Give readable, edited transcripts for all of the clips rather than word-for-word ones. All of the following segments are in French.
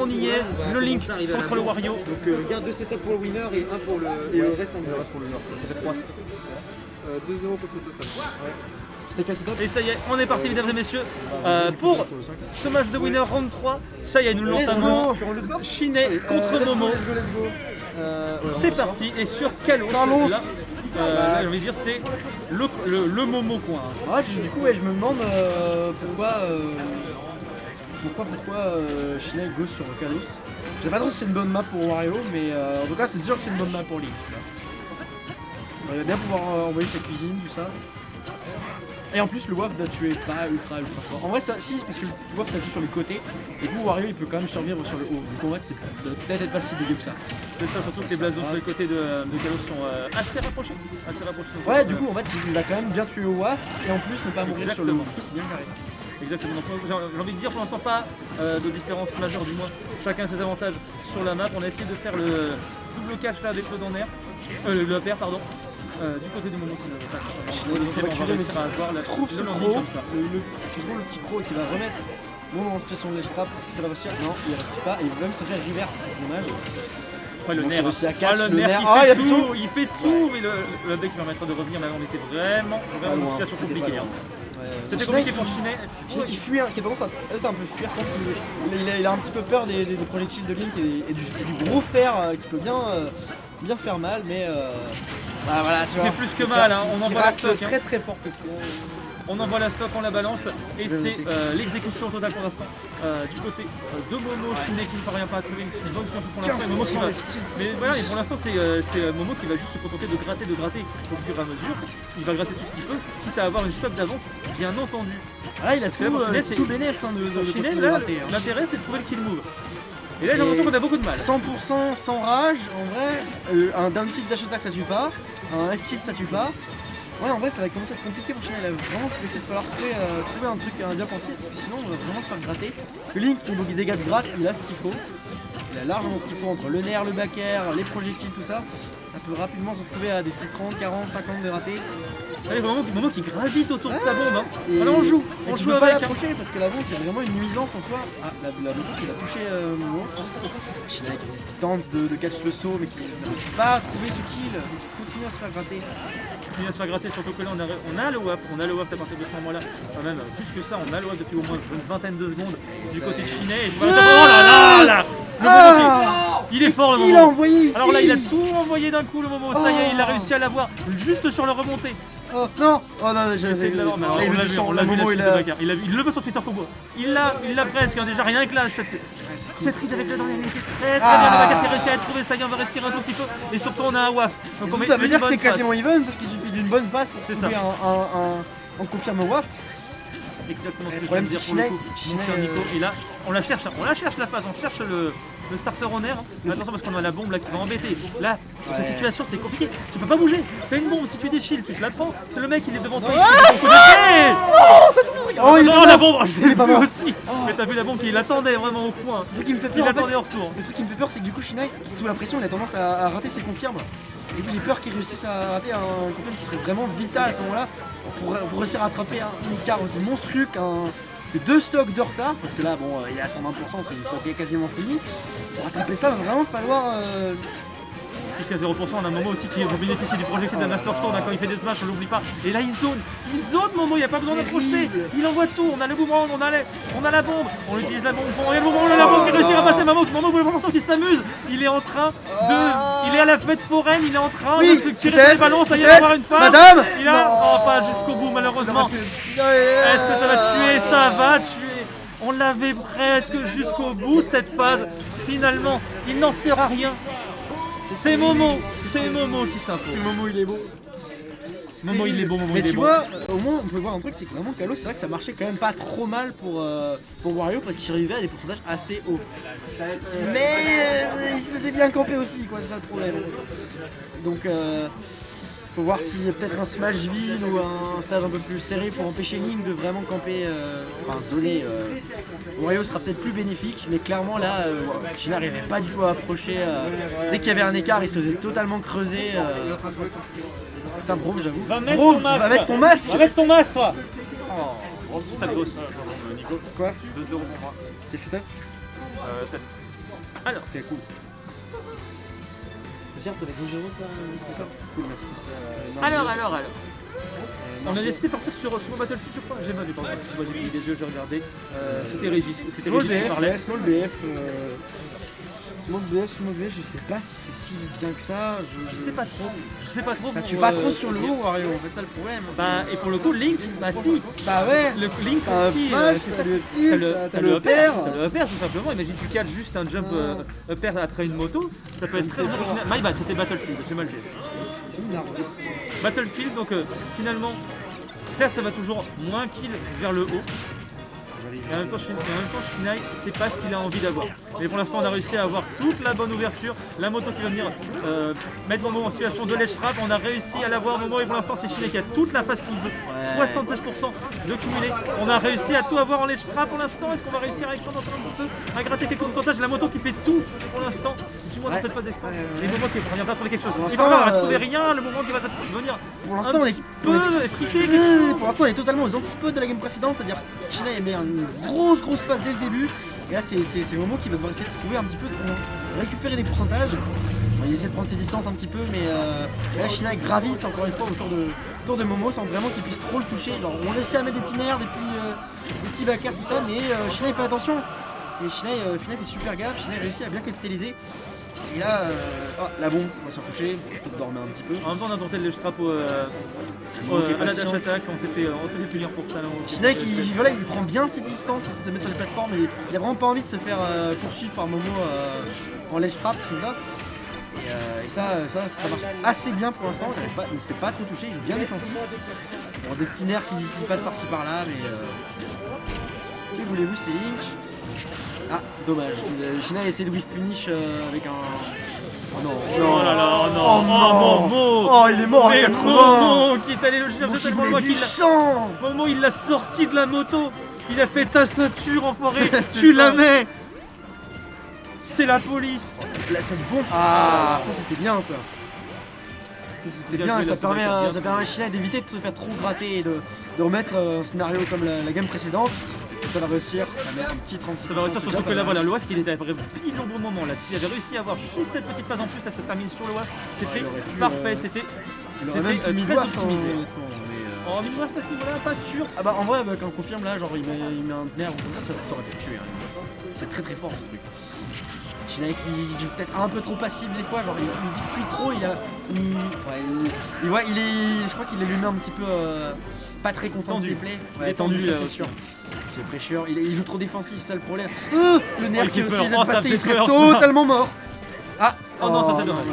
on y est, le Link contre le Wario. Donc gain 2 setups pour le winner et 1 pour le reste en winner. pour le Nord. Ça fait 3 sets. 2-0 contre le setup. C'était quel setup? Et ça y est, on est parti mesdames et messieurs pour ce match de winner round 3. Ça y est, nous l'entamons. Shiné contre Momo. Let's go. C'est parti, et sur Kalos, Carlos. là, j'ai envie de dire, c'est le Momo coin. Ouais, du coup, je me demande pourquoi Shiné go sur Kalos. Je sais pas trop si c'est une bonne map pour Wario, mais en tout cas, c'est sûr que c'est une bonne map pour Link. Il va bien pouvoir envoyer sa cuisine, tout ça. Et en plus, le WAF tu es pas ultra fort. En vrai, ça, si, parce que le WAF ça tue sur les côtés. Et du coup, Wario il peut quand même survivre sur le haut. Donc en fait, c'est peut-être pas si dégueu que ça. Peut-être ça, surtout que les blasons sur les côtés de Kalos sont assez rapprochés. Ouais, du coup, en fait, il va quand même bien tuer au WAF et en plus ne pas mourir sur le haut. C'est bien carré. Exactement, donc j'ai envie de dire pour l'instant pas de différence majeure du moins, chacun a ses avantages sur la map. On a essayé de faire le double catch là avec le Donner, le pair pardon, du côté du Momo c'est le pass. On va réussir à avoir le landing comme ça. Le petit croc qui va remettre Momo en situation de trap, est-ce que ça va réussir? Non, il réussit pas, et il va même se faire reverse, c'est dommage. Ouais, le nerf, le nerf, il fait tout, mais le deck qui permettra de revenir, là on était vraiment dans une situation compliquée. C'était compliqué pour Shiné. Qui fuit, qui a tendance à être un peu fuir. Je pense qu'il a un petit peu peur des projectiles de Link et du gros fer qui peut bien faire mal, mais bah voilà, tu vois. C'est plus que mal, hein. On envoie la stock. Très fort. On envoie la stock, on la balance et c'est l'exécution totale pour l'instant du côté de Momo. Shiné qui ne parvient pas à trouver une bonne solution pour l'instant. Momo qui va... Mais voilà, mais pour l'instant c'est Momo qui va juste se contenter de gratter au fur et à mesure. Il va gratter tout ce qu'il peut, quitte à avoir une stock d'avance, bien entendu. Ah là, il a tout bénéf de Shiné, là, l'intérêt c'est de trouver le kill move. Et là j'ai l'impression qu'on a beaucoup de mal. 100% sans rage, en vrai, un down tilt dash attack ça tue pas, un F tilt ça tue pas. Ouais, en vrai ça va commencer à être compliqué pour Shiné, il va vraiment essayer de falloir trouver un truc bien pensé, parce que sinon on va vraiment se faire gratter. Parce que Link, niveau des dégâts de gratte, il a ce qu'il faut. Il a largement ce qu'il faut entre le nerf, le back air, les projectiles, tout ça. Ça peut rapidement se retrouver à des 30, 40, 50 de ratés. Il y a Momo qui gravite autour de sa bombe. Et alors on joue tu peux pas avec. l'approcher parce que la bombe c'est vraiment une nuisance en soi. Ah, la moto qui va toucher Momo. Shiné qui tente de catch le saut mais qui ne réussit pas à trouver ce kill. Donc il continue à se faire gratter. Il va se faire gratter, surtout que là on a le WAF à partir de ce moment là, quand même plus que ça, on a le WAF depuis au moins une vingtaine de secondes du côté de Shiné et je vois oh là là le Momo il est fort le Momo. Il a envoyé ici. Alors là il a tout envoyé d'un coup le Momo, ça y est il a réussi à l'avoir juste sur le remonté. Oh non, j'ai essayé de l'avoir, mais alors, on l'a vu la suite de bagarre. Il le veut sur Twitter Combo. Il l'a presque, déjà rien que là, cette ride avec le dernier, il était très bien. Le bagarre qui a réussi à être trouvé, ça y est, on va respirer un tout petit peu. Et surtout, on a un WAF. Donc ça veut dire que c'est quasiment even parce qu'il suffit d'une bonne phase pour trouver un confirme waft. Exactement ce que je viens de dire pour le coup, mon cher Nico. Et là, on la cherche la phase, on cherche le starter en air. Mais attention parce qu'on a la bombe là qui va embêter. Là, sa situation c'est compliqué. Tu peux pas bouger. T'as une bombe, si tu déchiles, tu te la prends. Le mec il est devant toi, il te ton oh, ça touche. Oh, la bombe, je l'ai vu aussi. Mais t'as vu la bombe qu'il attendait vraiment au coin. Le truc qui me fait peur, il attendait en retour. Le truc qui me fait peur, c'est que du coup Shiné, sous la pression, il a tendance à rater ses confirmes. Et du coup j'ai peur qu'il réussisse à rater un confirme qui serait vraiment vital à ce moment-là pour réussir à attraper un écart aussi monstrueux que 2 stocks de retard, parce que là bon il est à 120%, c'est le stock est quasiment fini. Pour rattraper ça, il va vraiment falloir jusqu'à 0%, on a un Momo aussi qui va bénéficier du projectile de Master Sword quand il fait des smash, on l'oublie pas. Et là il zone Momo, il n'y a pas besoin d'approcher, il envoie tout, on a le boomerang, on a la bombe, on utilise la bombe, on a le boomerang, on a la bombe qui réussit à passer Momo pour l'instant qui s'amuse, il est en train il est à la fête foraine, il est en train de se tirer sur les ballons, ça y est d'avoir une phase. Madame il a, pas jusqu'au bout malheureusement. Est-ce que ça va tuer? Ça va tuer. On l'avait presque jusqu'au bout cette phase, finalement il n'en sera rien. C'est Momo qui s'impose. Momo il est beau. Momo il est bon, mais tu vois, au moins on peut voir un truc, c'est que vraiment Kalos, c'est vrai que ça marchait quand même pas trop mal pour Wario parce qu'il survivait à des pourcentages assez hauts. Mais il se faisait bien camper aussi, quoi, c'est ça le problème. Donc faut voir s'il y a peut-être un Smashville ou un stage un peu plus serré pour empêcher Link de vraiment camper, enfin zoner. Wario sera peut-être plus bénéfique, mais clairement là, Shiné n'arrivait pas du tout à approcher. Dès qu'il y avait un écart, il se faisait totalement creuser. Putain, Bro, j'avoue. Bro, va mettre ton masque. Va mettre ton masque, toi. Oh, ça gosse. Nico. Quoi 2-0 pour moi. C'est le setup 7. Alors, Ok, cool. Certes, t'avais 2 euros, ça, c'est ça. Cool, merci. alors. On a décidé de partir sur Battlefield, je crois. J'ai mal, pardon, je vois des yeux, j'ai regardé. C'était Régis. C'était Small Régis qui BF, parlait. ouais, Small BF. Small BF, je sais pas si c'est si bien que ça. Je sais pas trop. Ça pour, tue pas trop sur le dire. haut, Wario, en fait, ça le problème. Bah, et pour le coup, Link, bah si. Bah ouais. Le Link T'as un aussi, smash, c'est ça. t'as le petit, T'as le upper, tout simplement. Imagine tu catches juste un jump upper après une moto, ça peut être très original. My bad, c'était Battlefield, j'ai mal fait. Battlefield, donc finalement, certes ça va toujours moins kill vers le haut. Et en même temps, Shinai, c'est pas ce qu'il a envie d'avoir. Mais pour l'instant, on a réussi à avoir toute la bonne ouverture. La moto qui va venir mettre Momo en situation de ledge trap. On a réussi à l'avoir Momo. Et pour l'instant, c'est Shinai qui a toute la phase qu'il veut. 76% de cumulé. On a réussi à tout avoir en ledge trap pour l'instant. Est-ce qu'on va réussir à extendre encore un petit peu, à gratter quelques pourcentages? La moto qui fait tout pour l'instant. Du moins dans cette phase d'extra. Et Momo qui ne parvient pas à trouver quelque chose. Il va pas trouver rien. Le moment qui va venir Pour l'instant, un petit peu friqué. Pour l'instant, on est totalement aux antipodes de la game précédente, c'est-à-dire que Shinai met une grosse phase dès le début. Et là, c'est Momo qui va devoir essayer de trouver un petit peu, de récupérer des pourcentages. Il essaie de prendre ses distances un petit peu, mais là, Shinai gravite encore une fois autour de Momo sans vraiment qu'il puisse trop le toucher. Genre, on réussit à mettre des petits nerfs, des petits backers, tout ça, mais Shinai fait attention. Et Shinai fait super gaffe. Shinai réussit à bien capitaliser. Et là, la bombe, on va se retoucher, peut-être dormir un petit peu. En même temps, on a tenté le strap à la dash attack, on s'est fait punir pour ça. Shinai il prend bien ses distances, il essaie de se mettre sur les plateformes, et il a vraiment pas envie de se faire poursuivre par Momo en ledge trap, tout ça. Et ça marche assez bien pour l'instant, il ne s'était pas trop touché, il joue bien défensif. Bon, des petits nerfs qui passent par-ci par-là, mais... Que voulez-vous, c'est Link. Ah, dommage. Shinai essaie de whiff punish avec un... Oh non, oh là là, oh non, Momo. Oh, il est mort à mais 80. Momo qui est allé le chercher tellement loin du qu'il sang. Momo, il l'a sorti de la moto. Il a fait ta ceinture, enfoiré. Tu la mets. C'est la police. Là, cette bombe. Ah, ça c'était bien ça. Ça c'était bien, ça permet à Shinai d'éviter de se faire trop gratter et de remettre un scénario comme la game précédente. Est-ce que ça va réussir? Ça met un petit 36%. Ça va réussir, surtout que là, voilà, le WAF il était pile au bon moment. Là, s'il avait réussi à avoir juste cette petite phase en plus, là, ça termine sur le WAF. C'était parfait, c'était très optimisé. En mid-WAF, à ce niveau-là, pas sûr. Ah bah en vrai, quand on confirme là, genre il met un nerf ou comme ça aurait pu tuer. Hein. C'est très très fort ce truc. Shinai qui joue peut-être un peu trop passif des fois, genre il diffuse trop, je crois qu'il est lui-même un petit peu pas très content de ses plays. Il est tendu, c'est sûr. C'est pressure, il joue trop défensif, c'est ça le problème. Le nerf qui aussi vient de passer, il serait totalement mort. Ah oh non, ça c'est dommage.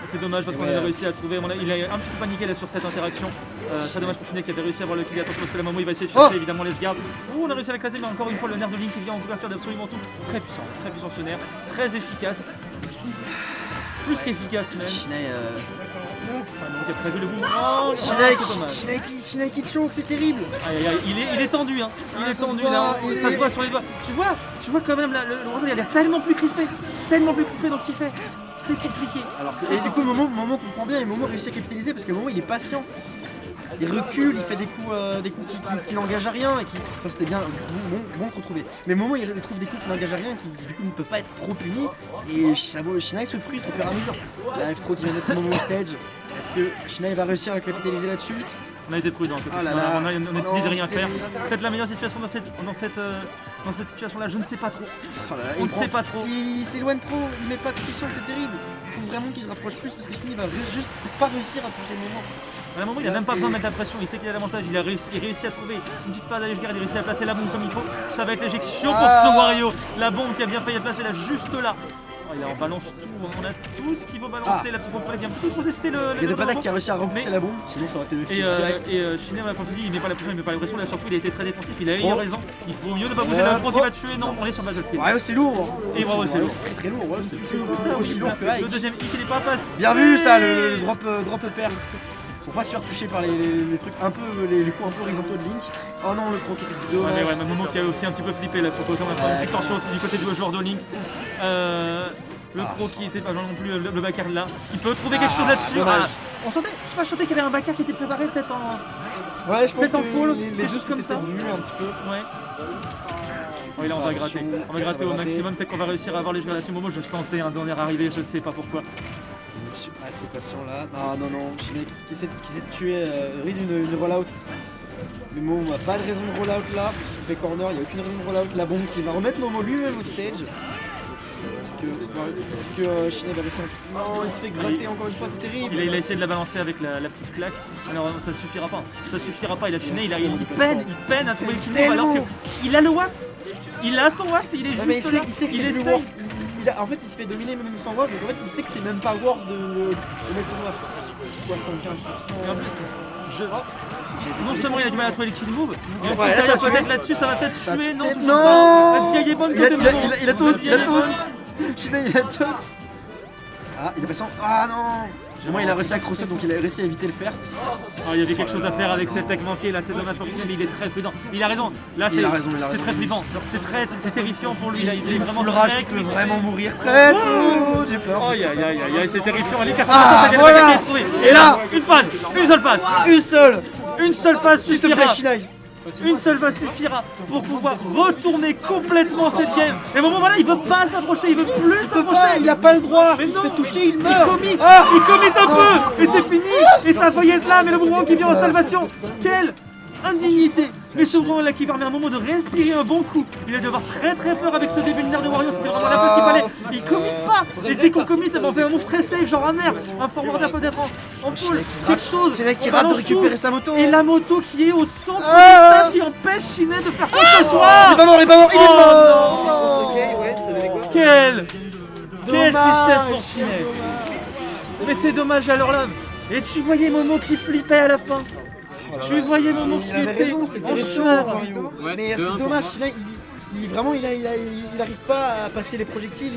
C'est dommage parce qu'on a réussi à trouver. Il a un petit peu paniqué là sur cette interaction. Très dommage pour Shinai qui avait réussi à avoir le kill. Attention parce que la Momo il va essayer de chercher évidemment les gardes. On a réussi à la caser, mais encore une fois le nerf de Link qui vient en couverture d'absolument tout. Très puissant ce nerf, très efficace. Plus qu'efficace même. Shinai qui a prévu le boomerang. Shinai qui choke, c'est terrible. Aïe, il est tendu hein. Il est tendu là. Ça se voit sur les doigts. Tu vois quand même là, le Dragon il a l'air tellement plus crispé dans ce qu'il fait. C'est compliqué. Alors et du coup Momo comprend bien et Momo réussit à capitaliser parce que Momo il est patient. Il recule, il fait des coups qui n'engagent à rien et qui. Ça c'était bien, bon retrouvé. Mais Momo il trouve des coups qui n'engagent à rien qui du coup ne peuvent pas être trop punis. Et Shinai se frustre au fur et à mesure. Il arrive trop qu'il va mettre Momo au stage. Est-ce que Shinai va réussir à capitaliser là-dessus? On a été prudent, on a décidé de rien faire. Peut-être la meilleure situation dans cette situation-là, je ne sais pas trop. On ne sait pas trop. Il s'éloigne trop, il met pas de pression, c'est terrible. Il faut vraiment qu'il se rapproche plus parce que sinon il va juste pas réussir à toucher le moment. À un moment, il a même pas besoin de mettre la pression, il sait qu'il a l'avantage, il réussit à trouver une petite phase à légère, il a réussi à placer la bombe comme il faut. Ça va être l'éjection pour ce Wario. La bombe qui a bien failli être placée là, juste là. Oh, il en balance tout, on a tout ce qu'il faut balancer. La petite bombe qui vient beaucoup contester le. Il y a Padak qui a réussi à repousser la bombe, sinon ça aurait été le kill direct. Et Shinai, quand tu dis, il met pas la pression, il met pas la pression, là surtout il a été très défensif, il a eu raison. Il faut mieux ne pas bouger la pro qui va tuer, non, on est sur Battlefield. Ouais, c'est lourd. Et bravo, c'est lourd. C'est très lourd, c'est aussi lourd que Ike. Le deuxième hit, il est pas passé. Bien vu ça, le drop pair. Pour pas se faire toucher par les trucs un peu, les coups un peu horizontaux de Link. Oh non, le pro qui fait du dos. Ouais, mais Momo qui a aussi un petit peu flippé là, surtout on a pris une petite tension aussi du côté du joueur de Link. Le pro qui était pas non plus le backer là, qui peut trouver quelque chose là-dessus. On sentait, je sentais qu'il y avait un backer qui était préparé peut-être en. Ouais, je pense en full, les deux comme ça. Un petit peu. Ouais. Oh, et là, on va gratter. On va gratter au maximum. Peut-être qu'on va réussir à avoir les générations. Momo, je sentais un donner arriver, je sais pas pourquoi. Je suis assez patient là. Non, Shiné qui essaie de tuer Reed une rollout. Mais Momo n'a pas de raison de rollout là. Il fait corner, il n'y a aucune raison de rollout. La bombe qui va remettre Momo lui-même au stage. Est-ce que Shiné va réussir? Non, il se fait gratter encore une fois, c'est terrible. Il a essayé de la balancer avec la petite claque. Alors ça ne suffira pas. Ça suffira pas. Il a Shiné, il peine à trouver le kill alors qu'il a le waft. Il a son waft, il est juste mais là. il sait que c'est plus Wars. En fait, il se fait dominer même sans waft. Donc en fait, il sait que c'est même pas Wars de mettre son waft. 75%. Non seulement il a du mal à trouver les kill moves, mais Ouais, là, ça peut-être là-dessus, ça va peut-être tuer. Non, toujours non. pas. La vieille est bonne côté Momo. Il a tout. Shiné, il a tout. Ah, il est passant. Ah non. Moi, il a réussi à crosser, donc il a réussi à éviter le fer. Oh, il y avait quelque chose à faire avec cette tech manquée là, c'est dommage pour Shiné, mais il est très prudent. Il a raison. Là, c'est très flippant. C'est terrifiant pour lui. Là, il est vraiment le rage, il peut vraiment mourir très tôt. J'ai peur. Aïe, c'est terrifiant. Allez, casse voilà. Et là, une phase, une seule phase. Une seule phase S'il te suffira. plaît, Shiné. Une seule phase suffira pour pouvoir retourner complètement cette game. Mais bon, voilà, il veut pas s'approcher, il veut plus s'approcher. Il a pas le droit. Mais S'il se non. fait toucher, il meurt. Il commit un peu. Et c'est fini. Et ça faillit être là, mais le boomerang qui vient en salvation. Quelle indignité. Mais ce boomerang là qui permet à un moment de respirer un bon coup. Il a dû avoir très peur avec ce début de Wario. C'était vraiment la place qu'il fallait. Il commit pas. Et dès qu'on commit, ça m'en fait un move très safe, genre un air, un forward air peut-être en full. Quelque chose. C'est là qui rate de récupérer sa moto. Et la moto qui est au centre du stage qui empêche Shiné de faire quoi que ce soit. Il est pas mort, il est mort. Oh Ok, ouais, ça donnait quoi? Quelle tristesse pour Shiné. Mais c'est dommage alors là. Et tu voyais Momo qui flippait à la fin. Tu voyais Momo qui Il avait était raison, c'était en chaud, sueur. Wario. Mais c'est dommage, Shiné, il arrive pas à passer les projectiles.